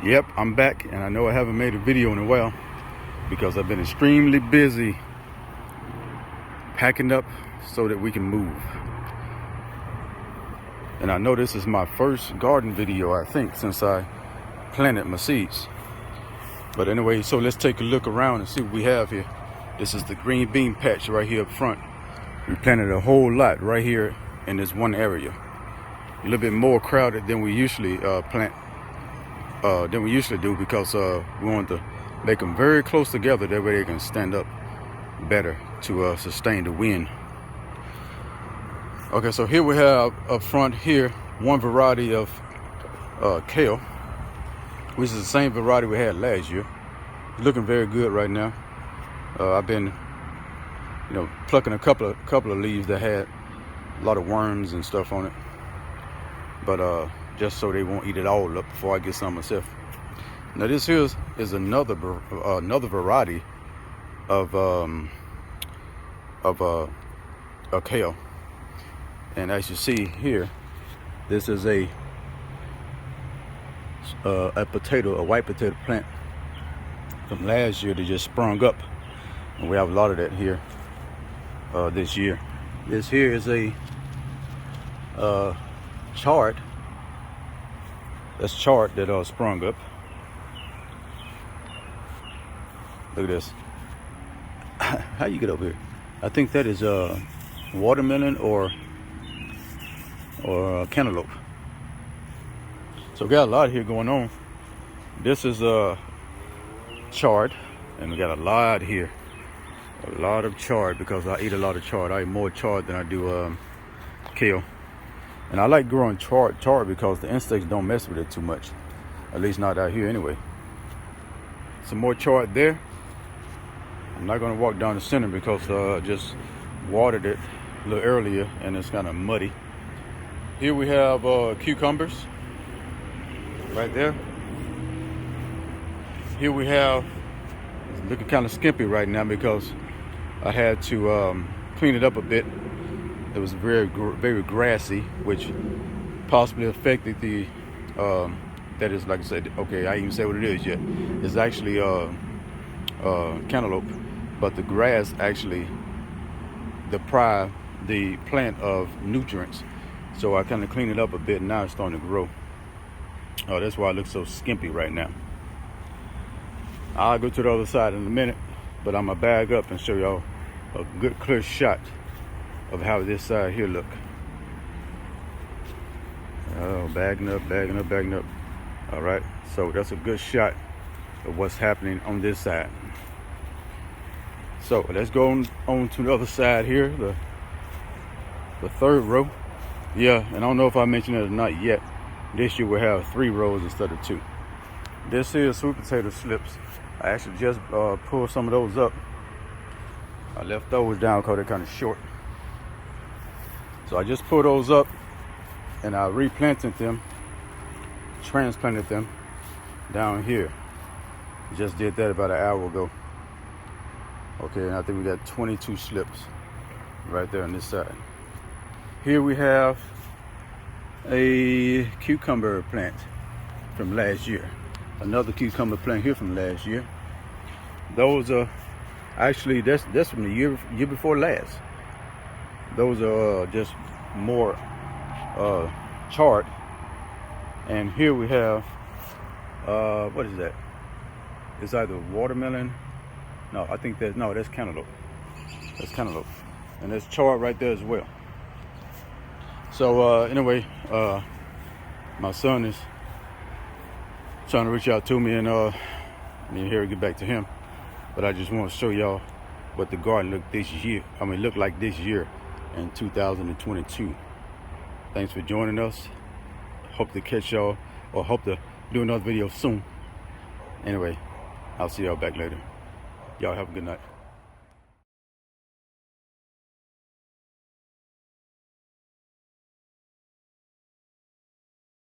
Yep, I'm back, and I know I haven't made a video in a while because I've been extremely busy packing up so that we can move. And I know this is my first garden video, I think, since I planted my seeds. But anyway, so let's take a look around and see what we have here. This is the green bean patch right here up front. We planted a whole lot right here in this one area. A little bit more crowded than we usually do because we want to make them very close together. That way they can stand up better to sustain the wind. Okay, so here we have up front here one variety of kale, which is the same variety we had last year. It's looking very good right now. I've been, plucking a couple of leaves that had a lot of worms and stuff on it, but just so they won't eat it all up before I get some myself. Now this here is another variety of kale, and as you see here, this is a white potato plant from last year that just sprung up, and we have a lot of that here this year. This here is a chard. That's chard that sprung up. Look at this. How you get over here? I think that is watermelon or cantaloupe. So we got a lot here going on. This is chard, and we got a lot here. A lot of chard because I eat a lot of chard. I eat more chard than I do kale. And I like growing chard because the insects don't mess with it too much. At least not out here anyway. Some more chard there. I'm not going to walk down the center because I just watered it a little earlier and it's kind of muddy. Here we have cucumbers right there. Here we have, it's looking kind of skimpy right now because I had to clean it up a bit. It was very grassy, which possibly affected the, that is, like I said, okay, I didn't even say what it is yet. It's actually cantaloupe, but the grass actually deprived the plant of nutrients. So I kind of cleaned it up a bit, and now it's starting to grow. That's why it looks so skimpy right now. I'll go to the other side in a minute, but I'm gonna bag up and show y'all a good clear shot of how this side here look. Oh, bagging up. All right, so that's a good shot of what's happening on this side. So let's go on to the other side here, the third row. Yeah, and I don't know if I mentioned it or not yet. This year we'll have 3 rows instead of 2. This here is sweet potato slips. I actually just pulled some of those up. I left those down because they're kind of short. So I just pulled those up and I replanted them, transplanted them down here. Just did that about an hour ago. Okay, and I think we got 22 slips right there on this side. Here we have a cucumber plant from last year. Another cucumber plant here from last year. Those are actually, that's from the year before last. Those are just more chard. And here we have what is that? It's either watermelon. No, I think that's cantaloupe. That's cantaloupe. And there's chard right there as well. So anyway, my son is trying to reach out to me, and here we get back to him. But I just want to show y'all what the garden looked like this year in 2022. Thanks for joining us. Hope to catch y'all, or hope to do another video soon. Anyway, I'll see y'all back later. Y'all have a good night.